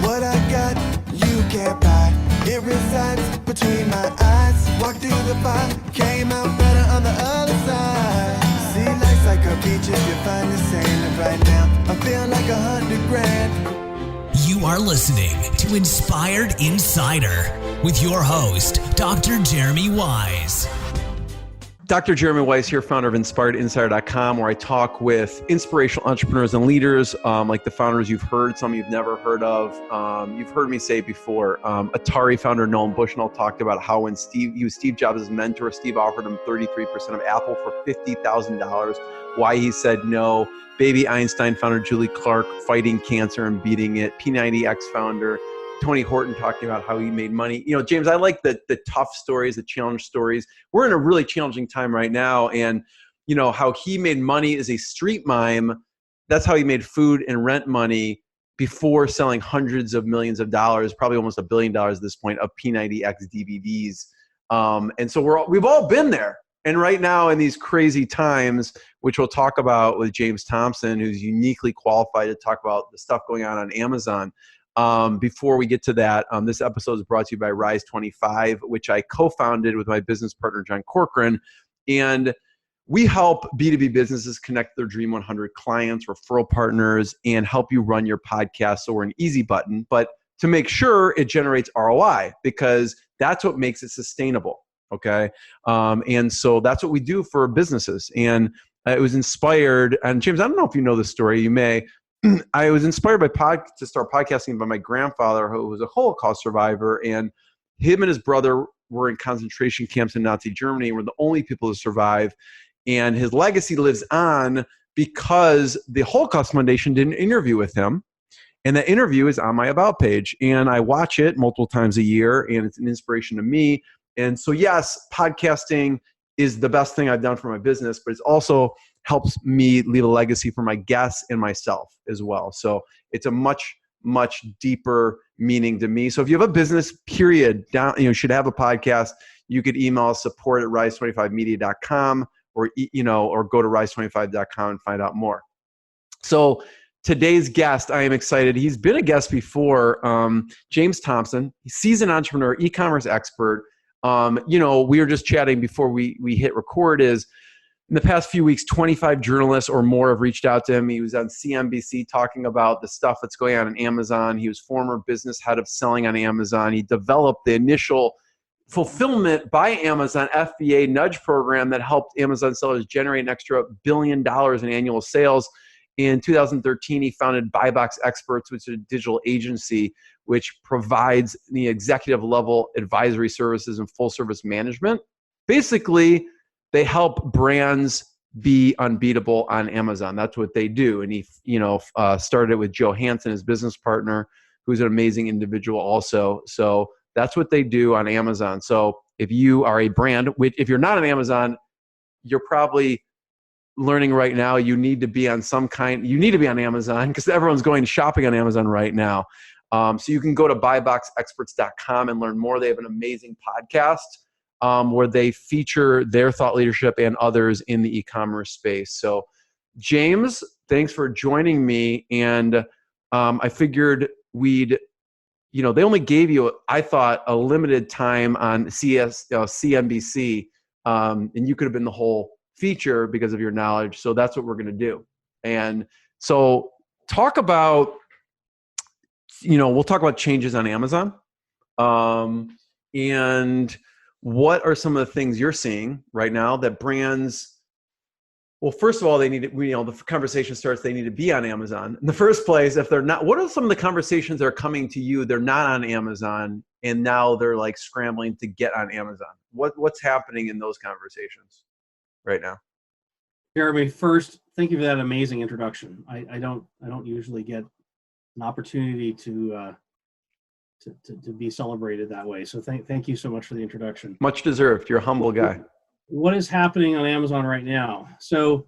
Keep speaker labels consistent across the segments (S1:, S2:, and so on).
S1: What I got, you can't buy. It resides between my eyes. Walked through the fire, came out better on the other side. See, life's like a beach if you find the sand. Right now, I feel like 100 grand.
S2: You are listening to Inspired Insider with your host, Dr. Jeremy Wise.
S3: Dr. Jeremy Wise here, founder of InspiredInsider.com, where I talk with inspirational entrepreneurs and leaders like the founders you've heard, some you've never heard of. You've heard me say before, Atari founder Nolan Bushnell talked about how when he was Steve Jobs' mentor, Steve offered him 33% of Apple for $50,000, why he said no. Baby Einstein founder Julie Clark fighting cancer and beating it. P90X founder Tony Horton talking about how he made money. You know, James, I like the tough stories, the challenge stories. We're in a really challenging time right now. And, you know, how he made money as a street mime. That's how he made food and rent money before selling hundreds of millions of dollars, probably almost $1 billion at this point, of P90X DVDs. And so we've all been there. And right now in these crazy times, which we'll talk about with James Thompson, who's uniquely qualified to talk about the stuff going on Amazon. Before we get to that, this episode is brought to you by Rise 25, which I co-founded with my business partner, John Corcoran. And we help B2B businesses connect their Dream 100 clients, referral partners, and help you run your podcast. So we're an easy button, but to make sure it generates ROI, because that's what makes it sustainable. Okay. And so that's what we do for businesses. And it was inspired, and James, I don't know if you know this story, you may. I was inspired to start podcasting by my grandfather, who was a Holocaust survivor, and him and his brother were in concentration camps in Nazi Germany and were the only people to survive. And his legacy lives on because the Holocaust Foundation did an interview with him. And that interview is on my About page. And I watch it multiple times a year, and it's an inspiration to me. And so, yes, podcasting is the best thing I've done for my business, but it's also helps me leave a legacy for my guests and myself as well. So it's a much, much deeper meaning to me. So if you have a business, period, you should have a podcast. You could email us support@rise25media.com or go to rise25.com and find out more. So today's guest, I am excited. He's been a guest before. James Thompson, seasoned entrepreneur, e-commerce expert. We were just chatting before we hit record is, in the past few weeks, 25 journalists or more have reached out to him. He was on CNBC talking about the stuff that's going on in Amazon. He was former business head of selling on Amazon. He developed the initial fulfillment by Amazon FBA nudge program that helped Amazon sellers generate an extra $1 billion in annual sales. In 2013, he founded Buybox Experts, which is a digital agency which provides the executive level advisory services and full service management. Basically, they help brands be unbeatable on Amazon. That's what they do. And he, started it with Joe Hansen, his business partner, who's an amazing individual also. So that's what they do on Amazon. So if you are a brand, if you're not on Amazon, you're probably learning right now you need to be on Amazon, because everyone's going shopping on Amazon right now. So you can go to buyboxexperts.com and learn more. They have an amazing podcast where they feature their thought leadership and others in the e-commerce space. So James, thanks for joining me. And I figured they only gave you, I thought, a limited time on CNBC, and you could have been the whole feature because of your knowledge. So that's what we're going to do. And so talk about, we'll talk about changes on Amazon. And what are some of the things you're seeing right now that brands, well, first of all, they need to, the conversation starts, they need to be on Amazon. In the first place, if they're not, what are some of the conversations that are coming to you? They're not on Amazon, and now they're like scrambling to get on Amazon. What's happening in those conversations right now?
S4: Jeremy, first, thank you for that amazing introduction. I don't usually get an opportunity to be celebrated that way. So thank you so much for the introduction.
S3: Much deserved. You're a humble guy.
S4: What is happening on Amazon right now? So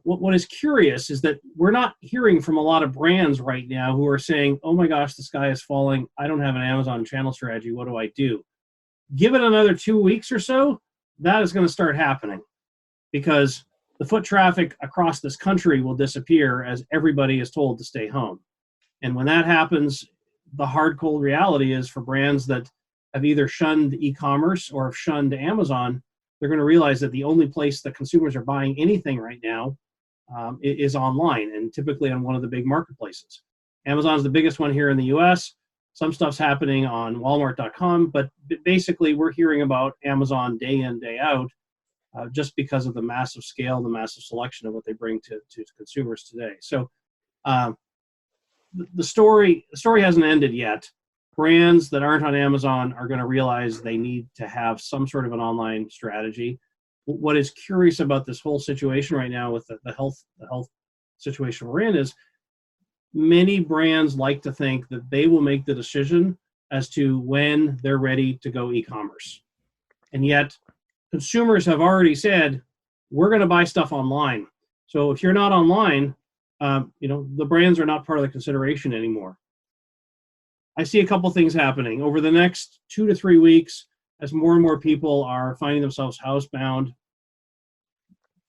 S4: what is curious is that we're not hearing from a lot of brands right now who are saying, oh my gosh, the sky is falling. I don't have an Amazon channel strategy. What do I do? Give it another 2 weeks or so, that is going to start happening, because the foot traffic across this country will disappear as everybody is told to stay home. And when that happens, the hard, cold reality is for brands that have either shunned e-commerce or have shunned Amazon, they're going to realize that the only place that consumers are buying anything right now is online, and typically on one of the big marketplaces. Amazon's the biggest one here in the US. Some stuff's happening on Walmart.com, but basically we're hearing about Amazon day in, day out, just because of the massive scale, the massive selection of what they bring to consumers today. So the story hasn't ended yet. Brands that aren't on Amazon are going to realize they need to have some sort of an online strategy. What is curious about this whole situation right now with the health situation we're in is many brands like to think that they will make the decision as to when they're ready to go e-commerce. And yet consumers have already said, we're going to buy stuff online. So if you're not online, the brands are not part of the consideration anymore. I see a couple things happening over the next 2 to 3 weeks as more and more people are finding themselves housebound.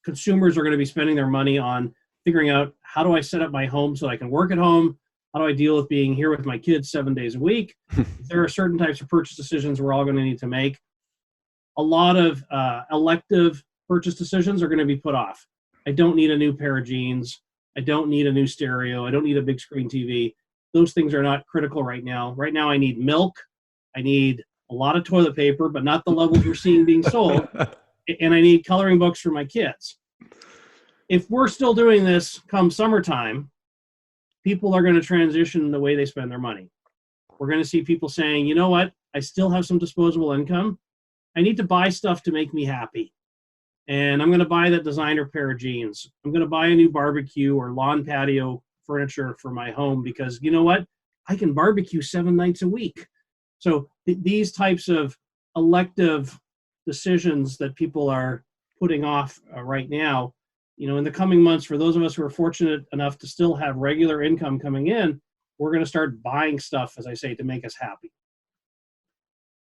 S4: Consumers are going to be spending their money on figuring out, how do I set up my home so I can work at home? How do I deal with being here with my kids 7 days a week? There are certain types of purchase decisions we're all going to need to make. A lot of elective purchase decisions are going to be put off. I don't need a new pair of jeans. I don't need a new stereo. I don't need a big screen TV. Those things are not critical right now. Right now I need milk. I need a lot of toilet paper, but not the levels we're seeing being sold. And I need coloring books for my kids. If we're still doing this come summertime, people are going to transition the way they spend their money. We're going to see people saying, you know what? I still have some disposable income. I need to buy stuff to make me happy. And I'm going to buy that designer pair of jeans. I'm going to buy a new barbecue or lawn patio furniture for my home because, you know what? I can barbecue 7 nights a week. So these types of elective decisions that people are putting off right now, in the coming months, for those of us who are fortunate enough to still have regular income coming in, we're going to start buying stuff, as I say, to make us happy.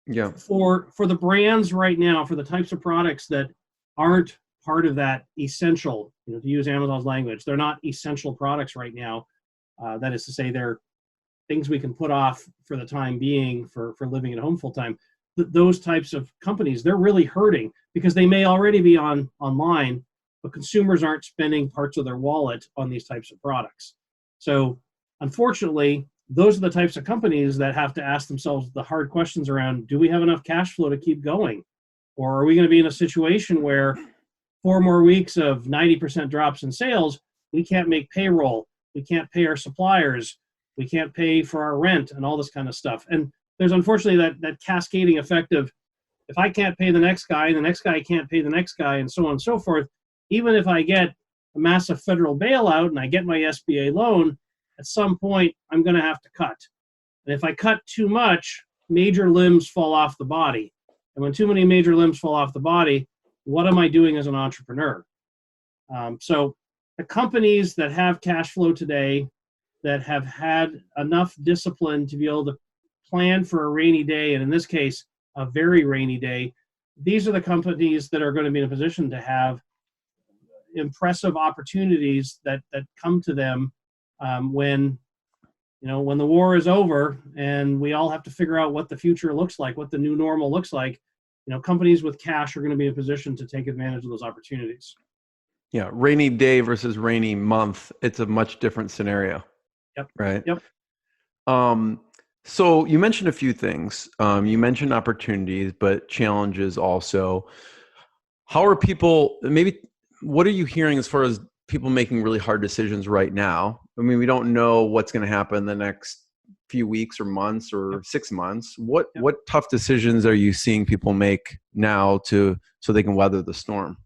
S3: Yeah.
S4: For the brands right now, for the types of products that aren't part of that essential, to use Amazon's language, they're not essential products right now. That is to say, they're things we can put off for the time being for living at home full time. Those types of companies, they're really hurting because they may already be online, but consumers aren't spending parts of their wallet on these types of products. So unfortunately, those are the types of companies that have to ask themselves the hard questions around, do we have enough cash flow to keep going? Or are we going to be in a situation where 4 more weeks of 90% drops in sales, we can't make payroll, we can't pay our suppliers, we can't pay for our rent and all this kind of stuff. And there's unfortunately that cascading effect of, if I can't pay the next guy, the next guy can't pay the next guy, and so on and so forth. Even if I get a massive federal bailout and I get my SBA loan, at some point I'm going to have to cut. And if I cut too much, major limbs fall off the body. And when too many major limbs fall off the body, what am I doing as an entrepreneur? So the companies that have cash flow today, that have had enough discipline to be able to plan for a rainy day, and in this case, a very rainy day, these are the companies that are going to be in a position to have impressive opportunities that come to them when the war is over and we all have to figure out what the future looks like, what the new normal looks like. Companies with cash are going to be in a position to take advantage of those opportunities.
S3: Yeah, rainy day versus rainy month, it's a much different scenario.
S4: Yep.
S3: Right?
S4: Yep.
S3: So you mentioned a few things. You mentioned opportunities, but challenges also. How are people, what are you hearing as far as people making really hard decisions right now? I mean, we don't know what's going to happen the next few weeks or months or 6 months. What tough decisions are you seeing people make now so they can weather the storm?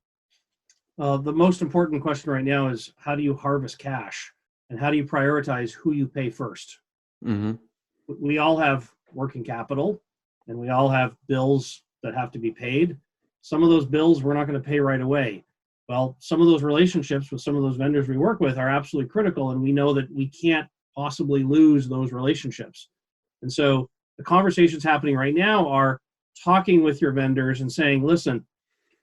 S4: The most important question right now is, how do you harvest cash? And how do you prioritize who you pay first?
S3: Mm-hmm.
S4: We all have working capital, and we all have bills that have to be paid. Some of those bills we're not going to pay right away. Well, some of those relationships with some of those vendors we work with are absolutely critical, and we know that we can't possibly lose those relationships. And so the conversations happening right now are talking with your vendors and saying, listen,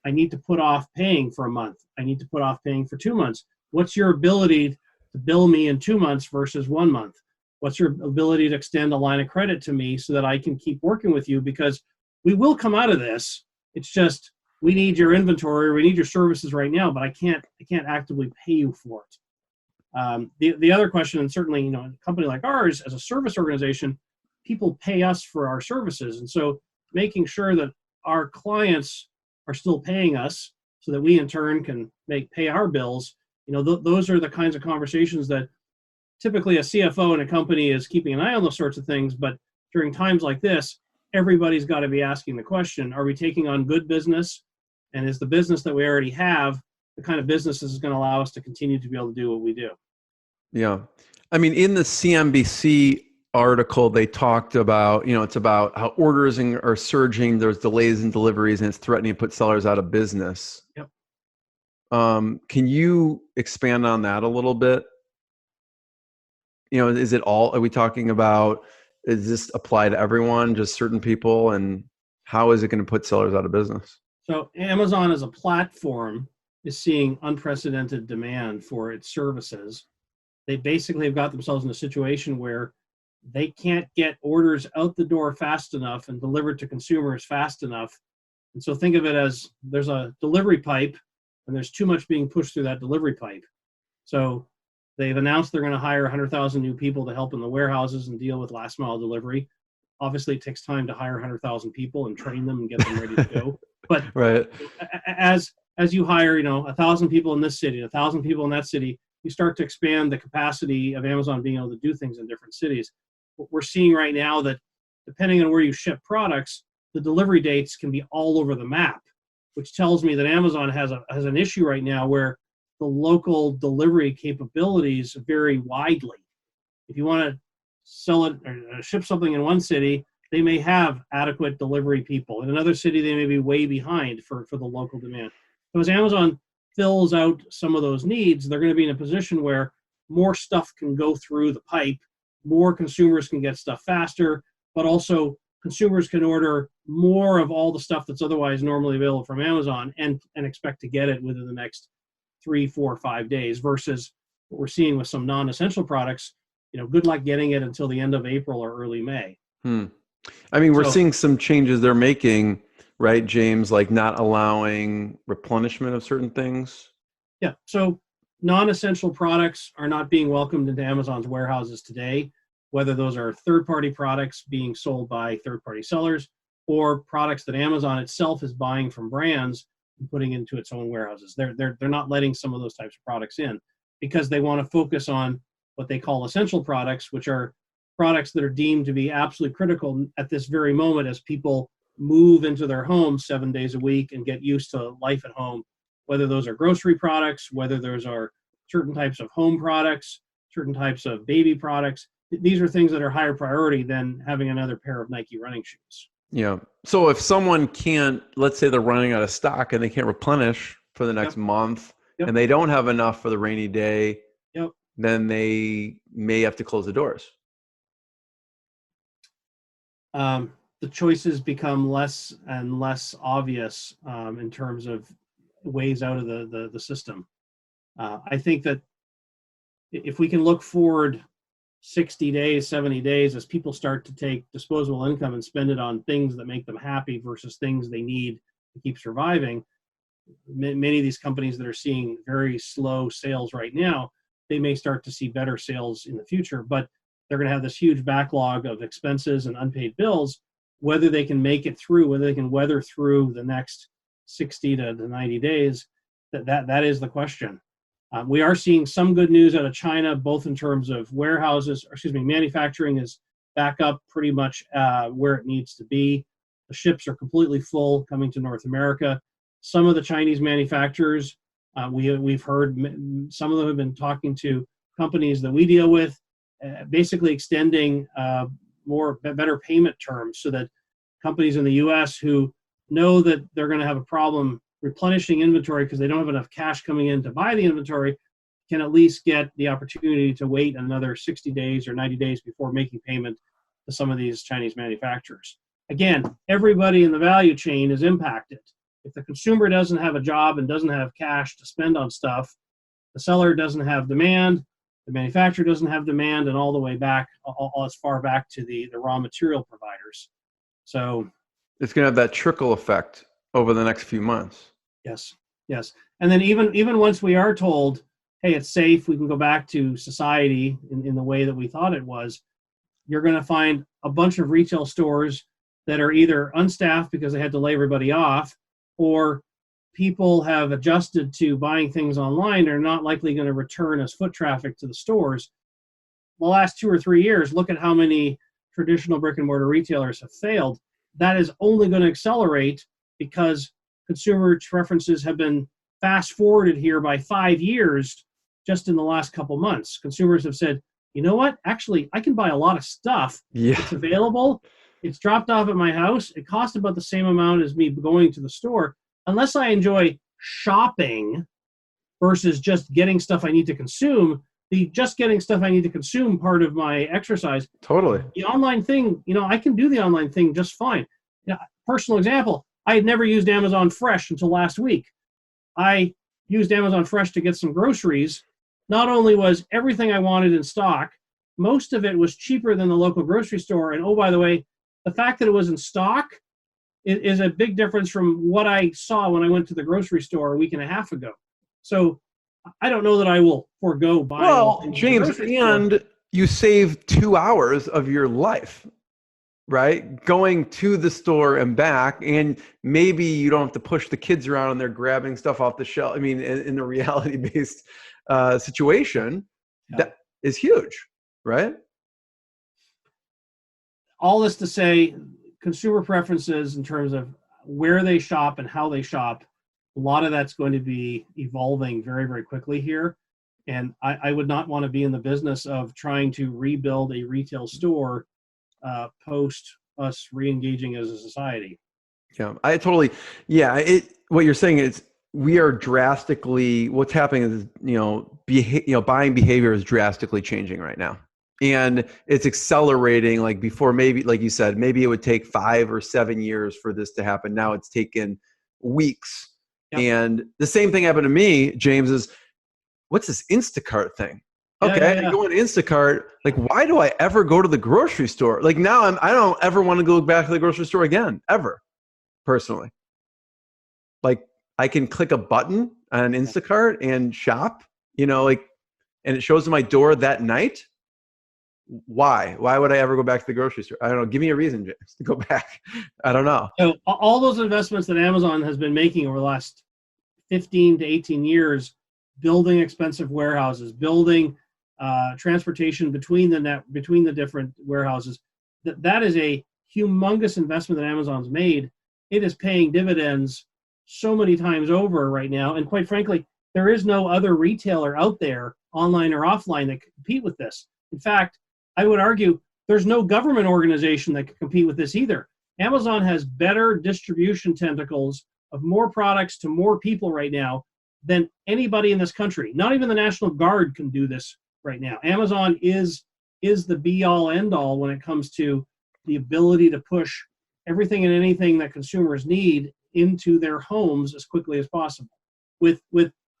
S4: I need to put off paying for a month. I need to put off paying for 2 months. What's your ability to bill me in 2 months versus 1 month? What's your ability to extend a line of credit to me so that I can keep working with you? Because we will come out of this. It's just, we need your inventory, or we need your services right now, but I can't actively pay you for it. The other question, and certainly, a company like ours, as a service organization, people pay us for our services. And so making sure that our clients are still paying us so that we in turn can pay our bills, those are the kinds of conversations that typically a CFO in a company is keeping an eye on those sorts of things. But during times like this, everybody's got to be asking the question, are we taking on good business? And is the business that we already have the kind of business that is going to allow us to continue to be able to do what we do?
S3: Yeah. I mean, in the CNBC article, they talked about, it's about how orders are surging, there's delays in deliveries, and it's threatening to put sellers out of business.
S4: Yep.
S3: Can you expand on that a little bit? Are we talking about, does this apply to everyone, just certain people? And how is it going to put sellers out of business?
S4: So Amazon as a platform is seeing unprecedented demand for its services. They basically have got themselves in a situation where they can't get orders out the door fast enough and delivered to consumers fast enough. And so think of it as there's a delivery pipe and there's too much being pushed through that delivery pipe. So they've announced they're going to hire 100,000 new people to help in the warehouses and deal with last mile delivery. Obviously, it takes time to hire 100,000 people and train them and get them ready to go. But
S3: right.
S4: as you hire, 1,000 people in this city, 1,000 people in that city, you start to expand the capacity of Amazon being able to do things in different cities. What we're seeing right now, that depending on where you ship products, the delivery dates can be all over the map, which tells me that Amazon has an issue right now where the local delivery capabilities vary widely. If you want to sell it or ship something in one city, they may have adequate delivery people. In another city, they may be way behind for the local demand. So as Amazon fills out some of those needs, they're going to be in a position where more stuff can go through the pipe, more consumers can get stuff faster, but also consumers can order more of all the stuff that's otherwise normally available from Amazon and expect to get it within the next 3, 4, 5 days, versus what we're seeing with some non-essential products. Good luck getting it until the end of April or early May.
S3: I mean, we're seeing some changes they're making, right, James, like not allowing replenishment of certain things.
S4: Yeah. So non-essential products are not being welcomed into Amazon's warehouses today, whether those are third-party products being sold by third-party sellers or products that Amazon itself is buying from brands and putting into its own warehouses. They're not letting some of those types of products in because they want to focus on what they call essential products, which are products that are deemed to be absolutely critical at this very moment as people move into their homes 7 days a week and get used to life at home, whether those are grocery products, whether those are certain types of home products, certain types of baby products. These are things that are higher priority than having another pair of Nike running shoes.
S3: Yeah. So if someone can't, let's say they're running out of stock and they can't replenish for the next month and they don't have enough for the rainy day, then they may have to close the doors.
S4: The choices become less and less obvious in terms of ways out of the system. I think that if we can look forward 60 days, 70 days, as people start to take disposable income and spend it on things that make them happy versus things they need to keep surviving, many of these companies that are seeing very slow sales right now, they may start to see better sales in the future, but they're going to have this huge backlog of expenses and unpaid bills. Whether they can make it through, whether they can weather through the next 60 to 90 days, that is the question. We are seeing some good news out of China, both in terms of manufacturing is back up pretty much where it needs to be. The ships are completely full coming to North America. Some of the Chinese manufacturers, we've heard some of them have been talking to companies that we deal with, basically extending better payment terms so that companies in the U.S. who know that they're going to have a problem replenishing inventory because they don't have enough cash coming in to buy the inventory can at least get the opportunity to wait another 60 days or 90 days before making payment to some of these Chinese manufacturers. Again, everybody in the value chain is impacted. If the consumer doesn't have a job and doesn't have cash to spend on stuff, the seller doesn't have demand, the manufacturer doesn't have demand, and all the way back, all as far back to the raw material providers. So
S3: it's going to have that trickle effect over the next few months.
S4: yes. And then even once we are told, hey, it's safe, we can go back to society in the way that we thought it was, you're going to find a bunch of retail stores that are either unstaffed because they had to lay everybody off, or people have adjusted to buying things online. They're not likely going to return as foot traffic to the stores. The last 2 or 3 years, look at how many traditional brick and mortar retailers have failed. That is only going to accelerate because consumer preferences have been fast forwarded here by 5 years just in the last couple months. Consumers have said, you know what? Actually, I can buy a lot of stuff.
S3: Yeah.
S4: It's available. It's dropped off at my house. It costs about the same amount as me going to the store. Unless I enjoy shopping versus just getting stuff I need to consume, the just getting stuff I need to consume part of my exercise.
S3: Totally.
S4: The online thing, I can do the online thing just fine. Personal example, I had never used Amazon Fresh until last week. I used Amazon Fresh to get some groceries. Not only was everything I wanted in stock, most of it was cheaper than the local grocery store. And oh, by the way, the fact that it was in stock is a big difference from what I saw when I went to the grocery store a week and a half ago. So I don't know that I will forego buying.
S3: Well, James, and you save 2 hours of your life, right? Going to the store and back, and maybe you don't have to push the kids around and they're grabbing stuff off the shelf. I mean, in a reality-based situation, that is huge, right?
S4: All this to say, consumer preferences in terms of where they shop and how they shop, a lot of that's going to be evolving very, very quickly here. And I would not want to be in the business of trying to rebuild a retail store post us re-engaging as a society.
S3: Yeah, what you're saying is we are drastically, what's happening is, buying behavior is drastically changing right now. And it's accelerating. Like before, maybe, like you said, maybe it would take 5 or 7 years for this to happen. Now it's taken weeks. Yep. And the same thing happened to me, James, is what's this Instacart thing? Okay, I go on Instacart. Like, why do I ever go to the grocery store? Like now I don't ever want to go back to the grocery store again, ever, personally. Like I can click a button on Instacart and shop, and it shows at my door that night. Why would I ever go back to the grocery store? I don't know. Give me a reason, James, to go back. I don't know.
S4: So all those investments that Amazon has been making over the last 15 to 18 years, building expensive warehouses, building transportation between the different warehouses, that is a humongous investment that Amazon's made. It is paying dividends so many times over right now. And quite frankly, there is no other retailer out there, online or offline, that can compete with this. In fact, I would argue there's no government organization that can compete with this either. Amazon has better distribution tentacles of more products to more people right now than anybody in this country. Not even the National Guard can do this right now. Amazon is the be-all, end-all when it comes to the ability to push everything and anything that consumers need into their homes as quickly as possible, with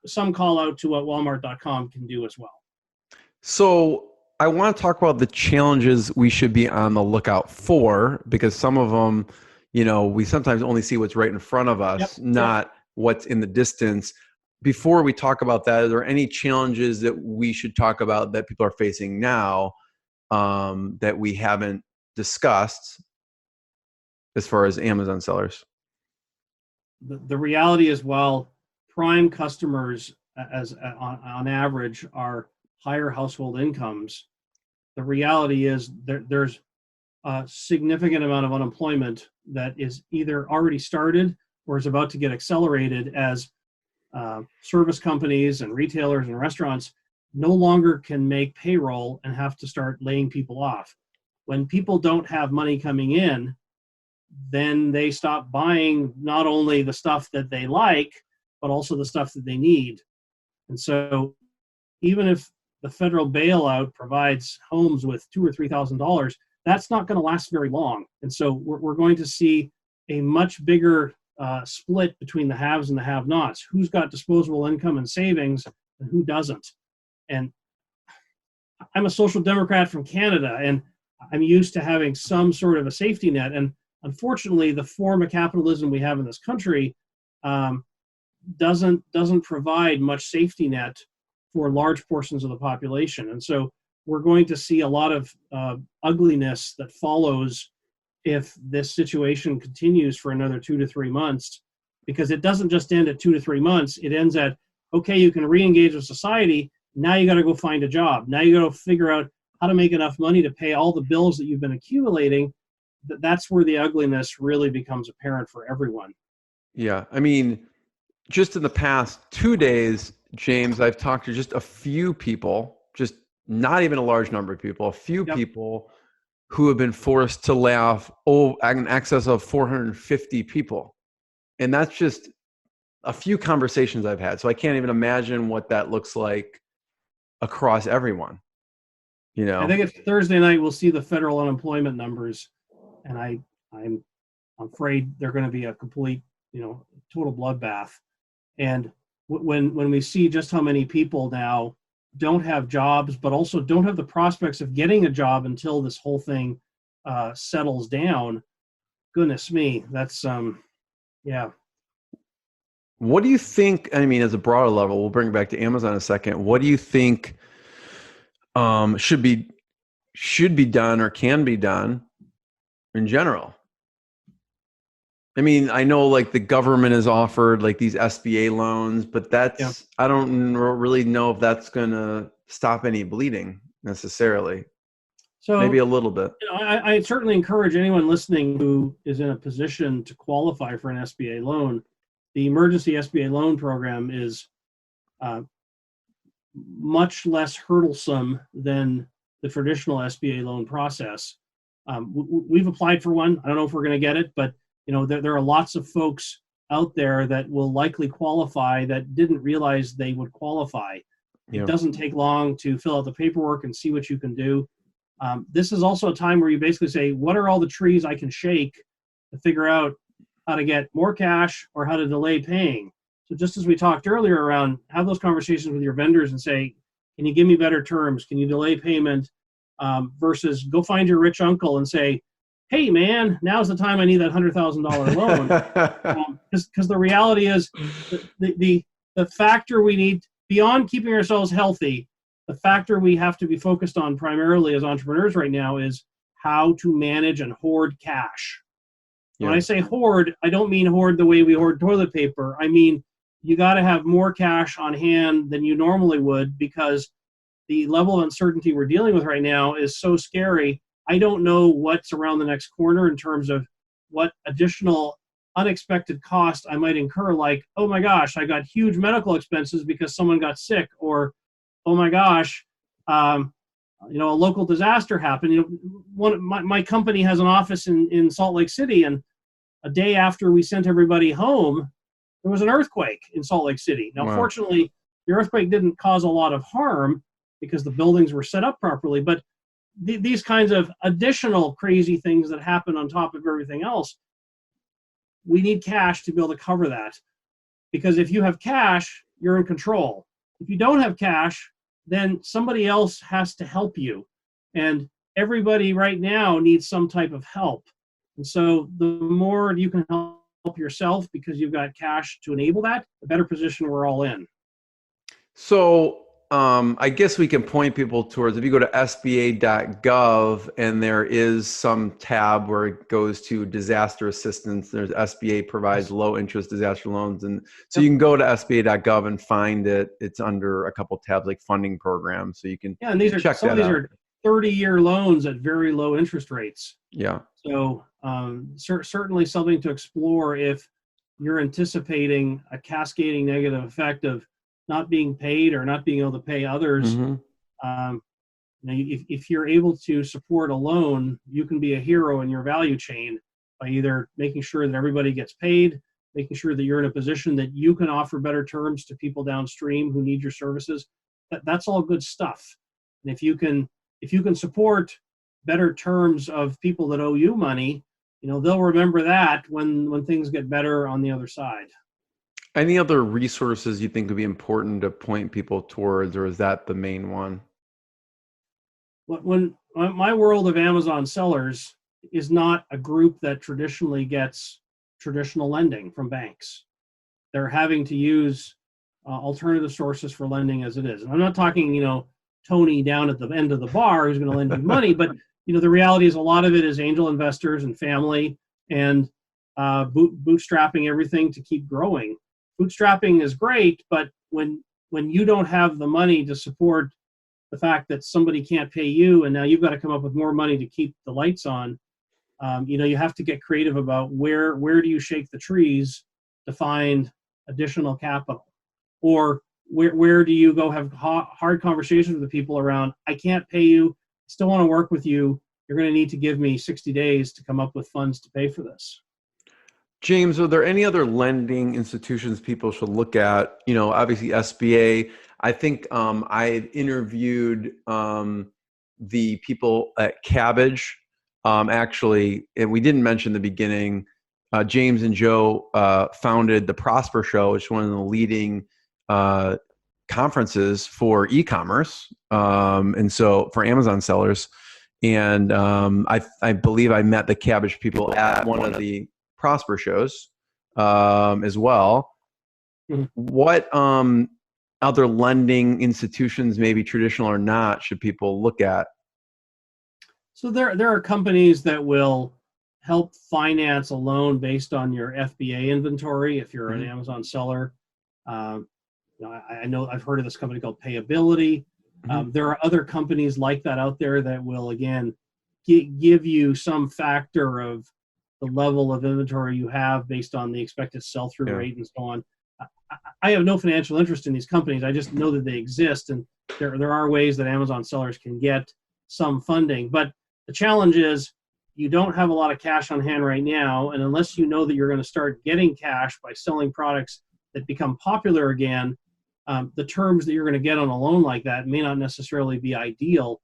S4: some call out to what Walmart.com can do as well.
S3: So I want to talk about the challenges we should be on the lookout for, because some of them, we sometimes only see what's right in front of us, not what's in the distance. Before we talk about that, are there any challenges that we should talk about that people are facing now that we haven't discussed as far as Amazon sellers?
S4: The reality is, while prime customers on average are higher household incomes, the reality is there's a significant amount of unemployment that is either already started or is about to get accelerated as service companies and retailers and restaurants no longer can make payroll and have to start laying people off. When people don't have money coming in, then they stop buying not only the stuff that they like, but also the stuff that they need. And so even if the federal bailout provides homes with $2,000 or $3,000, that's not going to last very long. And so we're going to see a much bigger split between the haves and the have-nots. Who's got disposable income and savings and who doesn't? And I'm a social democrat from Canada, and I'm used to having some sort of a safety net. And unfortunately, the form of capitalism we have in this country um, doesn't provide much safety net for large portions of the population. And so we're going to see a lot of ugliness that follows if this situation continues for another 2 to 3 months, because it doesn't just end at 2 to 3 months. It ends at, okay, you can re-engage with society. Now you got to go find a job. Now you got to figure out how to make enough money to pay all the bills that you've been accumulating. That's where the ugliness really becomes apparent for everyone.
S3: Yeah. I mean, just in the past 2 days, James, I've talked to just a few people, just not even a large number of people, a few
S4: Yep.
S3: people who have been forced to lay off in excess of 450 people. And that's just a few conversations I've had. So I can't even imagine what that looks like across everyone. You know,
S4: I think it's Thursday night we'll see the federal unemployment numbers, and I'm afraid they're going to be a complete, total bloodbath. And when we see just how many people now don't have jobs, but also don't have the prospects of getting a job until this whole thing settles down, goodness me, that's yeah.
S3: what do you think? I mean, as a broader level, we'll bring it back to Amazon in a second. What do you think should be done or can be done in general? I mean, I know like the government has offered like these SBA loans, but I don't really know if that's going to stop any bleeding necessarily.
S4: So
S3: Maybe a little bit.
S4: I certainly encourage anyone listening who is in a position to qualify for an SBA loan. The emergency SBA loan program is much less hurdlesome than the traditional SBA loan process. We've applied for one. I don't know if we're going to get it, but there are lots of folks out there that will likely qualify that didn't realize they would qualify.
S3: Yeah.
S4: It doesn't take long to fill out the paperwork and see what you can do. This is also a time where you basically say, what are all the trees I can shake to figure out how to get more cash or how to delay paying? So just as we talked earlier around, have those conversations with your vendors and say, can you give me better terms? Can you delay payment? Versus go find your rich uncle and say, hey man, now's the time I need that $100,000 loan. Because the reality is the factor we need, beyond keeping ourselves healthy, the factor we have to be focused on primarily as entrepreneurs right now is how to manage and hoard cash.
S3: Yeah.
S4: When I say hoard, I don't mean hoard the way we hoard toilet paper. I mean, you got to have more cash on hand than you normally would, because the level of uncertainty we're dealing with right now is so scary. I don't know what's around the next corner in terms of what additional unexpected cost I might incur, like, oh my gosh, I got huge medical expenses because someone got sick, or oh my gosh, a local disaster happened. My company has an office in Salt Lake City, and a day after we sent everybody home, there was an earthquake in Salt Lake City. Now,
S3: Wow.
S4: Fortunately, the earthquake didn't cause a lot of harm because the buildings were set up properly, but these kinds of additional crazy things that happen on top of everything else, we need cash to be able to cover that. Because if you have cash, you're in control. If you don't have cash, then somebody else has to help you. And everybody right now needs some type of help. And so the more you can help yourself because you've got cash to enable that, the better position we're all in.
S3: So I guess we can point people towards, if you go to sba.gov and there is some tab where it goes to disaster assistance, there's SBA provides low interest disaster loans. And so you can go to sba.gov and find it. It's under a couple tabs like funding programs. So you can
S4: and these are
S3: check
S4: some
S3: that
S4: of these
S3: out.
S4: are 30-year loans at very low interest rates.
S3: Yeah.
S4: So certainly something to explore if you're anticipating a cascading negative effect of not being paid or not being able to pay others.
S3: Mm-hmm.
S4: If you're able to support a loan, you can be a hero in your value chain by either making sure that everybody gets paid, making sure that you're in a position that you can offer better terms to people downstream who need your services. That's all good stuff. And if you can support better terms of people that owe you money, they'll remember that when things get better on the other side.
S3: Any other resources you think would be important to point people towards, or is that the main one?
S4: when my world of Amazon sellers is not a group that traditionally gets traditional lending from banks. They're having to use alternative sources for lending as it is. And I'm not talking, Tony down at the end of the bar who's going to lend you money, but the reality is a lot of it is angel investors and family and bootstrapping everything to keep growing. Bootstrapping is great, but when you don't have the money to support the fact that somebody can't pay you and now you've got to come up with more money to keep the lights on, you have to get creative about where do you shake the trees to find additional capital, or where do you go have hard conversations with the people around, I can't pay you, still want to work with you, you're going to need to give me 60 days to come up with funds to pay for this.
S3: James, are there any other lending institutions people should look at? Obviously SBA. I think I had interviewed the people at Cabbage. Actually, and we didn't mention in the beginning, James and Joe founded the Prosper Show, which is one of the leading conferences for e-commerce, and so for Amazon sellers. And I believe I met the Cabbage people at one of the Prosper shows as well. Mm-hmm. What other lending institutions, maybe traditional or not, should people look at?
S4: So there are companies that will help finance a loan based on your FBA inventory if you're an Amazon seller. I know I've heard of this company called Payability. There are other companies like that out there that will, again, give you some factor of the level of inventory you have based on the expected sell-through rate and so on. I have no financial interest in these companies. I just know that they exist, and there are ways that Amazon sellers can get some funding. But the challenge is you don't have a lot of cash on hand right now, and unless you know that you're going to start getting cash by selling products that become popular again, the terms that you're going to get on a loan like that may not necessarily be ideal.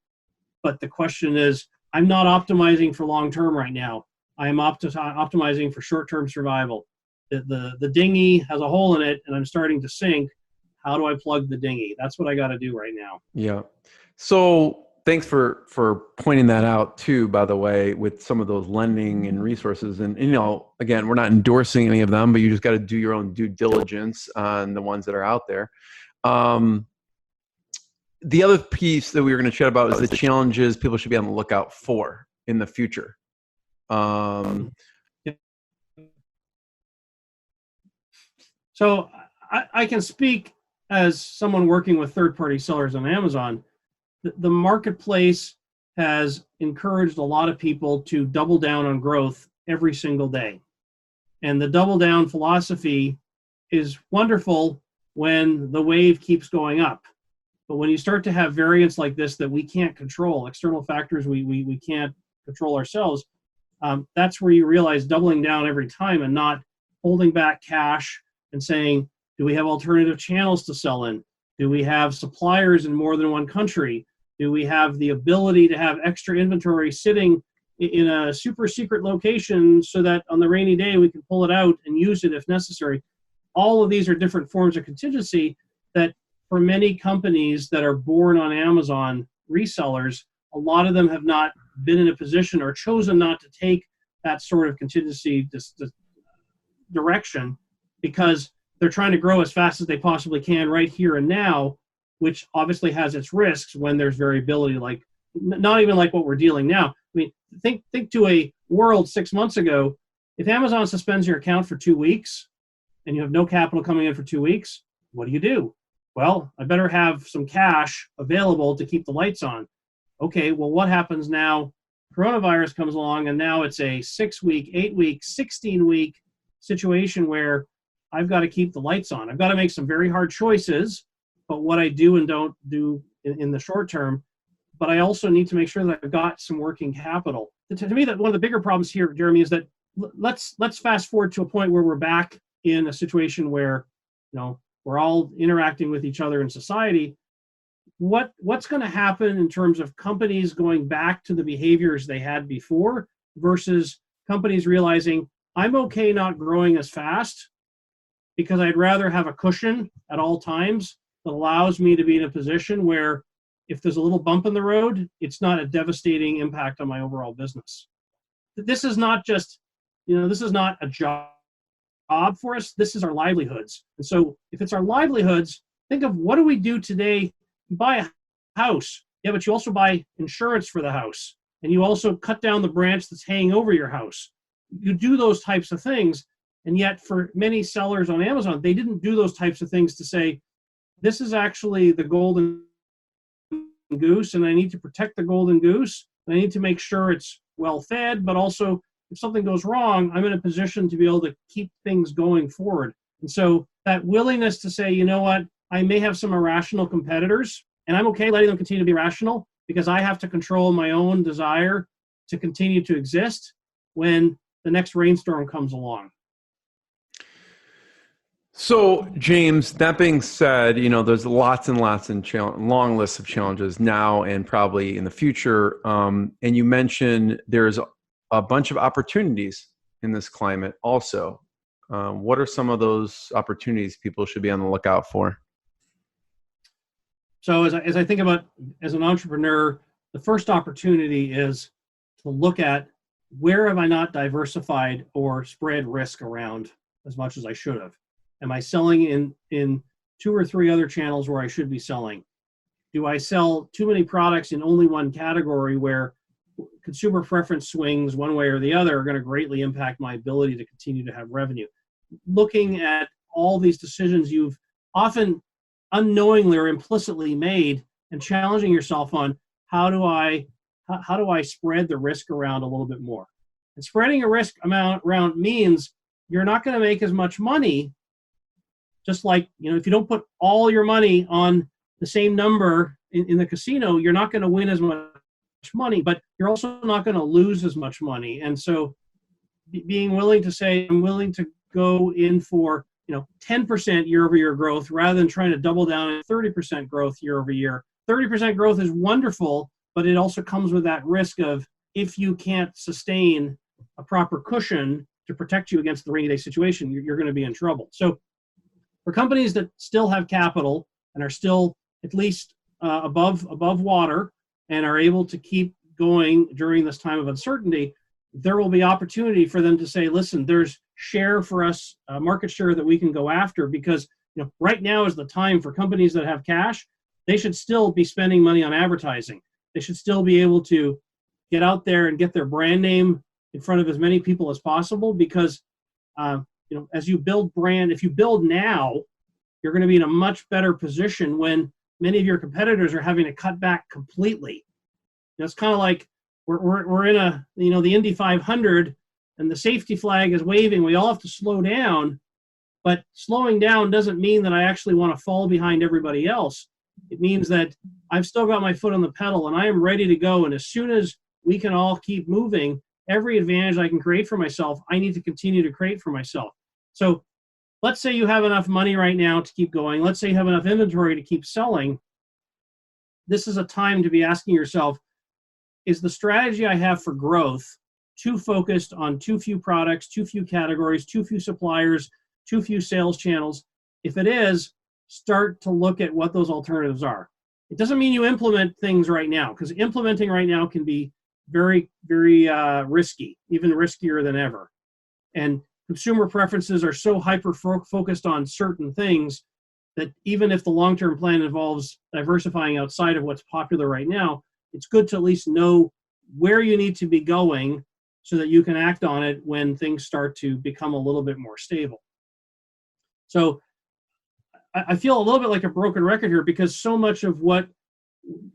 S4: But the question is, I'm not optimizing for long-term right now. I am optimizing for short-term survival. The dinghy has a hole in it, and I'm starting to sink. How do I plug the dinghy? That's what I got to do right now.
S3: Yeah. So thanks for pointing that out too, by the way, with some of those lending and resources. And, again, we're not endorsing any of them, but you just got to do your own due diligence on the ones that are out there. The other piece that we were going to chat about is the challenges people should be on the lookout for in the future.
S4: So I can speak as someone working with third-party sellers on Amazon. The marketplace has encouraged a lot of people to double down on growth every single day. And the double down philosophy is wonderful when the wave keeps going up. But when you start to have variance like this that we can't control, external factors we can't control ourselves, that's where you realize doubling down every time and not holding back cash and saying, do we have alternative channels to sell in? Do we have suppliers in more than one country? Do we have the ability to have extra inventory sitting in a super secret location so that on the rainy day we can pull it out and use it if necessary? All of these are different forms of contingency that for many companies that are born on Amazon resellers, a lot of them have not been in a position or chosen not to take that sort of contingency direction because they're trying to grow as fast as they possibly can right here and now, which obviously has its risks when there's variability, like not even like what we're dealing now. I mean, think to a world 6 months ago. If Amazon suspends your account for 2 weeks and you have no capital coming in for 2 weeks, what do? Well, I better have some cash available to keep the lights on. Okay, well, what happens now? Coronavirus comes along, and now it's a 6-week, 8-week, 16-week situation where I've got to keep the lights on. I've got to make some very hard choices, but what I do and don't do in the short term. But I also need to make sure that I've got some working capital. To me, that one of the bigger problems here, Jeremy, is that let's fast forward to a point where we're back in a situation where, we're all interacting with each other in society. What's going to happen in terms of companies going back to the behaviors they had before versus companies realizing I'm okay not growing as fast because I'd rather have a cushion at all times that allows me to be in a position where if there's a little bump in the road, it's not a devastating impact on my overall business. This is not just, this is not a job for us. This is our livelihoods. And so if it's our livelihoods, think of what do we do today? You buy a house. Yeah, but you also buy insurance for the house. And you also cut down the branch that's hanging over your house. You do those types of things. And yet for many sellers on Amazon, they didn't do those types of things to say, this is actually the golden goose, and I need to protect the golden goose. I need to make sure it's well fed, but also if something goes wrong, I'm in a position to be able to keep things going forward. And so that willingness to say, you know what, I may have some irrational competitors, and I'm okay letting them continue to be rational because I have to control my own desire to continue to exist when the next rainstorm comes along.
S3: So, James, that being said, there's lots and lots and long lists of challenges now and probably in the future. And you mentioned there's a bunch of opportunities in this climate also. What are some of those opportunities people should be on the lookout for?
S4: So as I think about as an entrepreneur, the first opportunity is to look at where have I not diversified or spread risk around as much as I should have. Am I selling in 2 or 3 other channels where I should be selling? Do I sell too many products in only one category where consumer preference swings one way or the other are going to greatly impact my ability to continue to have revenue? Looking at all these decisions you've often unknowingly or implicitly made and challenging yourself on how do I spread the risk around a little bit more? And spreading a risk amount around means you're not going to make as much money. Just like, if you don't put all your money on the same number in the casino, you're not going to win as much money, but you're also not going to lose as much money. And so being willing to say, I'm willing to go in for, 10% year-over-year growth rather than trying to double down at 30% growth year-over-year. 30% growth is wonderful, but it also comes with that risk of if you can't sustain a proper cushion to protect you against the rainy day situation, you're going to be in trouble. So for companies that still have capital and are still at least above water and are able to keep going during this time of uncertainty, there will be opportunity for them to say, listen, there's share for us, market share that we can go after because right now is the time for companies that have cash. They should still be spending money on advertising. They should still be able to get out there and get their brand name in front of as many people as possible because as you build brand, if you build now, you're going to be in a much better position when many of your competitors are having to cut back completely. It's kind of like we're in the Indy 500 and the safety flag is waving. We all have to slow down, but slowing down doesn't mean that I actually want to fall behind everybody else. It means that I've still got my foot on the pedal and I am ready to go. And as soon as we can all keep moving, every advantage I can create for myself, I need to continue to create for myself. So let's say you have enough money right now to keep going. Let's say you have enough inventory to keep selling. This is a time to be asking yourself, is the strategy I have for growth too focused on too few products, too few categories, too few suppliers, too few sales channels? If it is, start to look at what those alternatives are. It doesn't mean you implement things right now, because implementing right now can be very, very risky, even riskier than ever. And consumer preferences are so hyper-focused on certain things that even if the long-term plan involves diversifying outside of what's popular right now, it's good to at least know where you need to be going so that you can act on it when things start to become a little bit more stable. So I feel a little bit like a broken record here because so much of what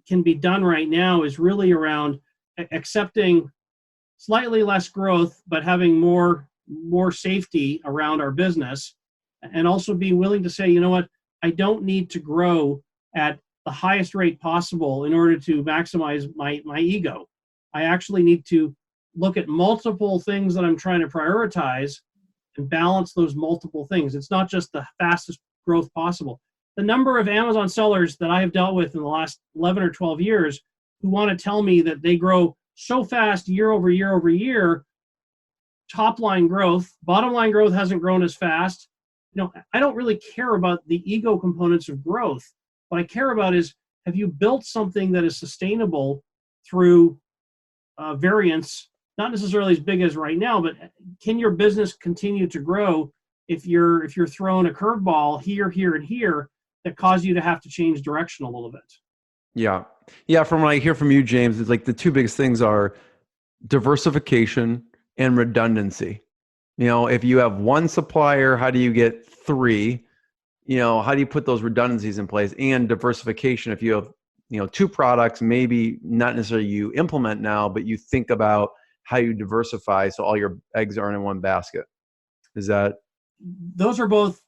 S4: can be done right now is really around accepting slightly less growth, but having more safety around our business, and also being willing to say, you know what, I don't need to grow at the highest rate possible in order to maximize my ego. I actually need to look at multiple things that I'm trying to prioritize and balance those multiple things. It's not just the fastest growth possible. The number of Amazon sellers that I have dealt with in the last 11 or 12 years who want to tell me that they grow so fast year over year over year, top line growth, bottom line growth hasn't grown as fast. I don't really care about the ego components of growth. What I care about is, have you built something that is sustainable through variance, not necessarily as big as right now, but can your business continue to grow if you're throwing a curveball here, and here that cause you to have to change direction a little bit?
S3: Yeah. Yeah. From what I hear from you, James, it's like the two biggest things are diversification and redundancy. If you have one supplier, how do you get three? How do you put those redundancies in place? And diversification, if you have, two products, maybe not necessarily you implement now, but you think about how you diversify so all your eggs aren't in one basket. Is that?
S4: Those are both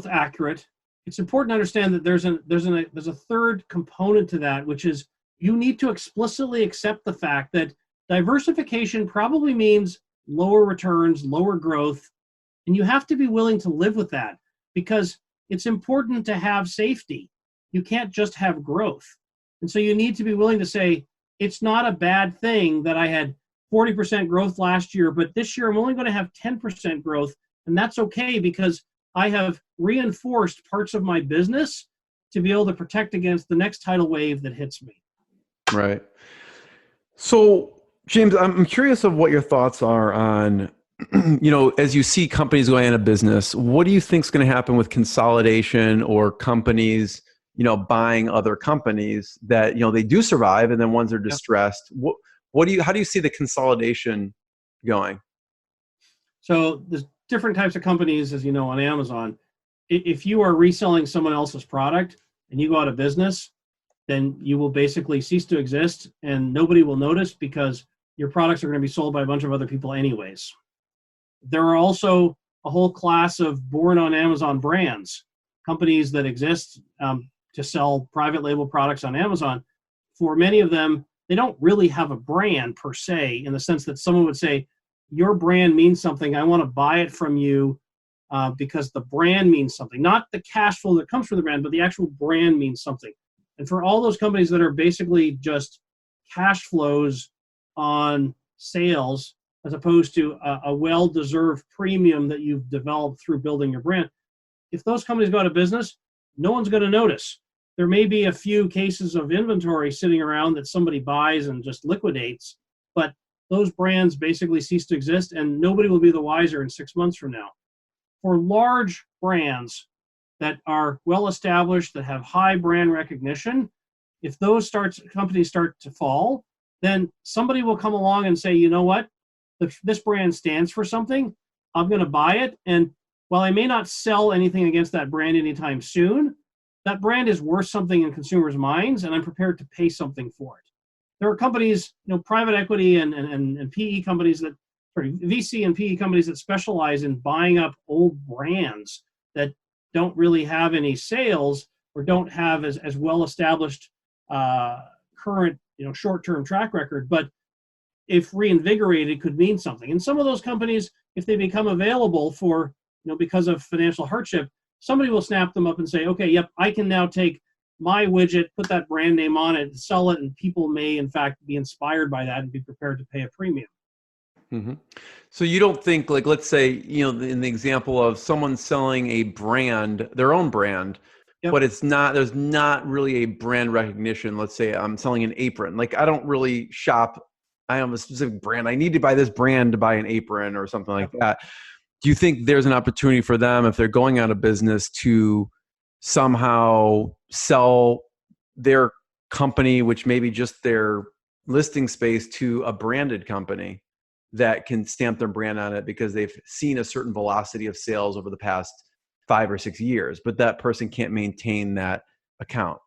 S4: accurate. It's important to understand that there's a third component to that, which is you need to explicitly accept the fact that diversification probably means lower returns, lower growth, and you have to be willing to live with that because it's important to have safety. You can't just have growth. And so you need to be willing to say, it's not a bad thing that I had 40% growth last year, but this year I'm only going to have 10% growth, and that's okay because I have reinforced parts of my business to be able to protect against the next tidal wave that hits me.
S3: Right. So, James, I'm curious of what your thoughts are on, as you see companies going out of business, what do you think is going to happen with consolidation or companies, buying other companies that, they do survive and then ones are distressed? How do you see the consolidation going?
S4: So there's different types of companies, as you know, on Amazon. If you are reselling someone else's product and you go out of business, then you will basically cease to exist and nobody will notice because your products are going to be sold by a bunch of other people anyways. There are also a whole class of born on Amazon brands, companies that exist to sell private label products on Amazon. For many of them, they don't really have a brand per se, in the sense that someone would say, your brand means something. I want to buy it from you because the brand means something. Not the cash flow that comes from the brand, but the actual brand means something. And for all those companies that are basically just cash flows on sales, as opposed to a well-deserved premium that you've developed through building your brand, if those companies go out of business, no one's going to notice. There may be a few cases of inventory sitting around that somebody buys and just liquidates, but those brands basically cease to exist and nobody will be the wiser in 6 months from now. For large brands that are well established, that have high brand recognition, if those companies start to fall, then somebody will come along and say, you know what, this brand stands for something, I'm going to buy it, and while I may not sell anything against that brand anytime soon, that brand is worth something in consumers' minds, and I'm prepared to pay something for it. There are companies, private equity and PE companies VC and PE companies that specialize in buying up old brands that don't really have any sales or don't have as well-established current, short-term track record, but if reinvigorated could mean something. And some of those companies, if they become available for, because of financial hardship, somebody will snap them up and say, okay, yep, I can now take my widget, put that brand name on it, sell it, and people may, in fact, be inspired by that and be prepared to pay a premium.
S3: Mm-hmm. So you don't think, like, let's say, in the example of someone selling a brand, their own brand,
S4: yep,
S3: but there's not really a brand recognition. Let's say I'm selling an apron. Like, I don't really shop. I have a specific brand. I need to buy this brand to buy an apron or something like that. Do you think there's an opportunity for them, if they're going out of business, to somehow sell their company, which may be just their listing space, to a branded company that can stamp their brand on it because they've seen a certain velocity of sales over the past 5 or 6 years, but that person can't maintain that account?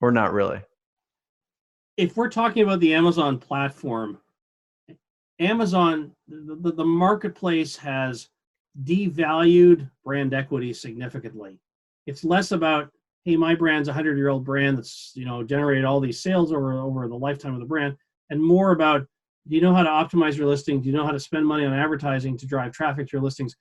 S3: Or not really?
S4: If we're talking about the Amazon platform, Amazon, the marketplace has devalued brand equity significantly. It's less about, hey, my brand's a 100-year-old brand that's generated all these sales over the lifetime of the brand, and more about, do you know how to optimize your listing? Do you know how to spend money on advertising to drive traffic to your listings?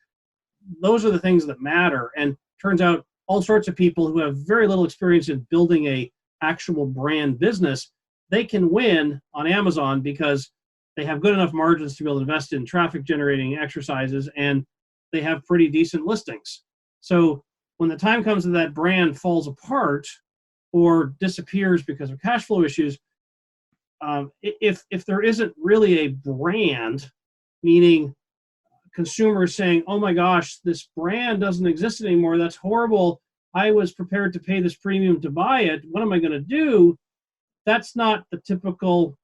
S4: Those are the things that matter. And turns out all sorts of people who have very little experience in building a actual brand business, they can win on Amazon because they have good enough margins to be able to invest in traffic generating exercises, and they have pretty decent listings. So when the time comes that brand falls apart, or disappears because of cash flow issues, if there isn't really a brand, meaning consumers saying, oh my gosh, this brand doesn't exist anymore, that's horrible, I was prepared to pay this premium to buy it, what am I going to do? That's not the typical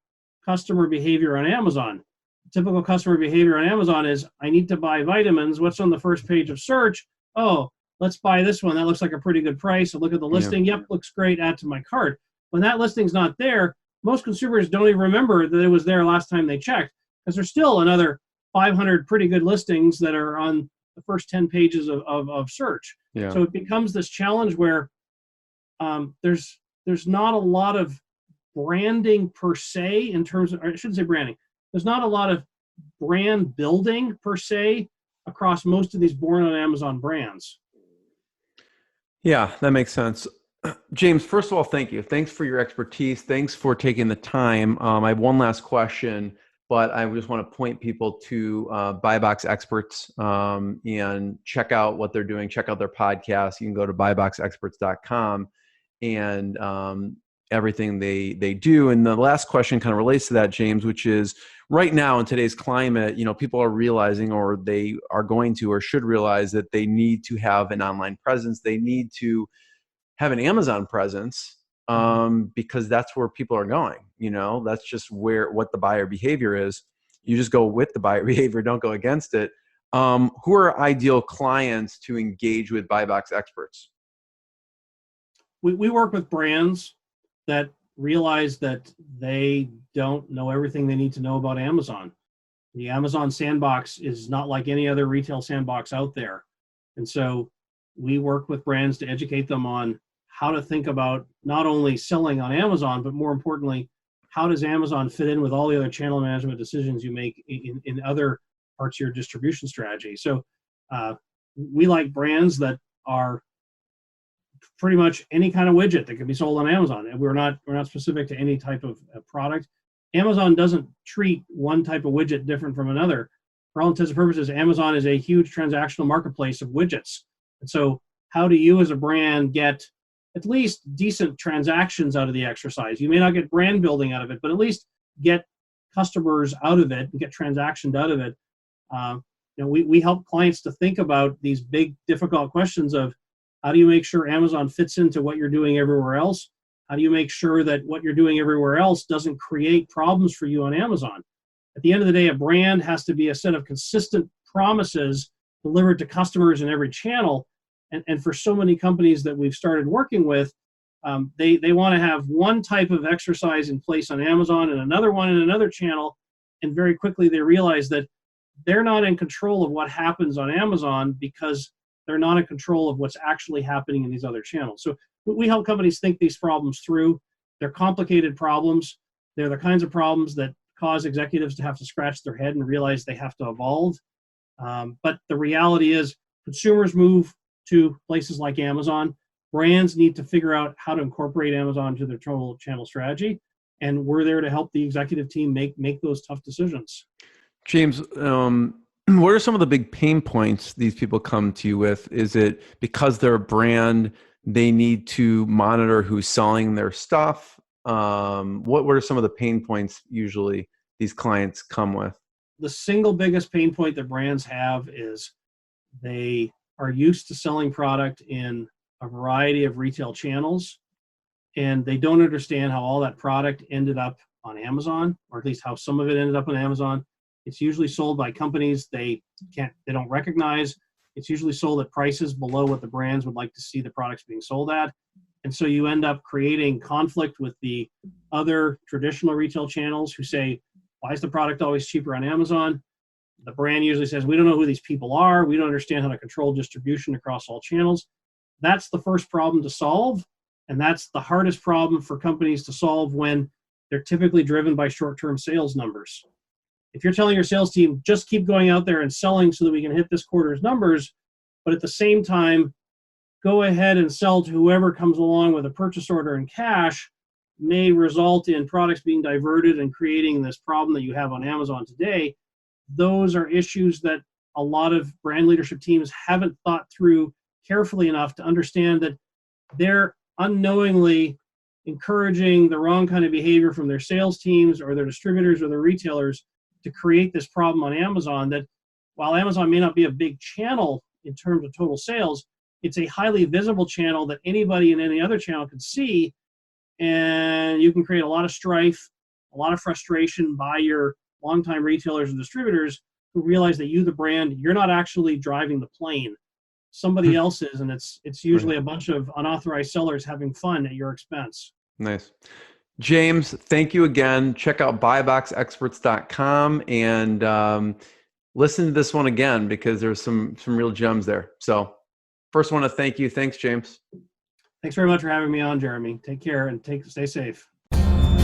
S4: customer behavior on Amazon. Typical customer behavior on Amazon is, I need to buy vitamins. What's on the first page of search? Oh, let's buy this one. That looks like a pretty good price. I'll look at the listing. Yep, looks great. Add to my cart. When that listing's not there, most consumers don't even remember that it was there last time they checked, because there's still another 500 pretty good listings that are on the first 10 pages of search.
S3: Yeah.
S4: So it becomes this challenge where there's not a lot of branding per se in terms of, or I shouldn't say branding, there's not a lot of brand building per se across most of these born on Amazon brands.
S3: Yeah, that makes sense. James, first of all, thank you. Thanks for your expertise. Thanks for taking the time. I have one last question, but I just want to point people to Buybox Experts and check out what they're doing. Check out their podcast. You can go to buyboxexperts.com and everything they do. And the last question kind of relates to that, James, which is right now in today's climate, people are realizing, or they are going to, or should realize, that they need to have an online presence. They need to have an Amazon presence because that's where people are going. That's just what the buyer behavior is. You just go with the buyer behavior, don't go against it. Who are ideal clients to engage with Buybox Experts?
S4: We work with brands that realize that they don't know everything they need to know about Amazon. The Amazon Sandbox is not like any other retail sandbox out there. And so we work with brands to educate them on how to think about not only selling on Amazon, but more importantly, how does Amazon fit in with all the other channel management decisions you make in other parts of your distribution strategy. So we like brands that are pretty much any kind of widget that can be sold on Amazon. And we're not specific to any type of product. Amazon doesn't treat one type of widget different from another. For all intents and purposes, Amazon is a huge transactional marketplace of widgets. And so how do you as a brand get at least decent transactions out of the exercise? You may not get brand building out of it, but at least get customers out of it and get transactions out of it. We help clients to think about these big, difficult questions of, how do you make sure Amazon fits into what you're doing everywhere else? How do you make sure that what you're doing everywhere else doesn't create problems for you on Amazon? At the end of the day, a brand has to be a set of consistent promises delivered to customers in every channel. And for so many companies that we've started working with, they want to have one type of exercise in place on Amazon and another one in another channel. And very quickly they realize that they're not in control of what happens on Amazon because they're not in control of what's actually happening in these other channels. So we help companies think these problems through. They're complicated problems. They're the kinds of problems that cause executives to have to scratch their head and realize they have to evolve. But the reality is consumers move to places like Amazon. Brands need to figure out how to incorporate Amazon to their total channel strategy. And we're there to help the executive team make those tough decisions.
S3: James, what are some of the big pain points these people come to you with? Is it because they're a brand, they need to monitor who's selling their stuff? What are some of the pain points usually these clients come with?
S4: The single biggest pain point that brands have is they are used to selling product in a variety of retail channels, and they don't understand how all that product ended up on Amazon, or at least how some of it ended up on Amazon. It's usually sold by companies they don't recognize. It's usually sold at prices below what the brands would like to see the products being sold at. And so you end up creating conflict with the other traditional retail channels who say, why is the product always cheaper on Amazon? The brand usually says, we don't know who these people are. We don't understand how to control distribution across all channels. That's the first problem to solve. And that's the hardest problem for companies to solve when they're typically driven by short-term sales numbers. If you're telling your sales team, just keep going out there and selling so that we can hit this quarter's numbers, but at the same time, go ahead and sell to whoever comes along with a purchase order in cash, may result in products being diverted and creating this problem that you have on Amazon today. Those are issues that a lot of brand leadership teams haven't thought through carefully enough to understand that they're unknowingly encouraging the wrong kind of behavior from their sales teams or their distributors or their retailers to create this problem on Amazon that while Amazon may not be a big channel in terms of total sales, it's a highly visible channel that anybody in any other channel can see, and you can create a lot of strife, a lot of frustration by your longtime retailers and distributors who realize that you, the brand, you're not actually driving the plane. Somebody else is, and it's usually a bunch of unauthorized sellers having fun at your expense.
S3: Nice. James, thank you again. Check out buyboxexperts.com and listen to this one again because there's some real gems there. So first, want to thank you. Thanks, James.
S4: Thanks very much for having me on, Jeremy. Take care and stay safe.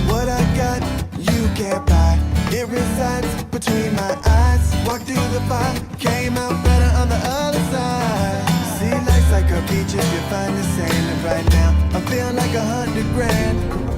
S1: What I got, you can't buy. It resides between my eyes. Walked through the fire, came out better on the other side. See, life's like a beach if you find the sand. And right now, I feel like 100 grand.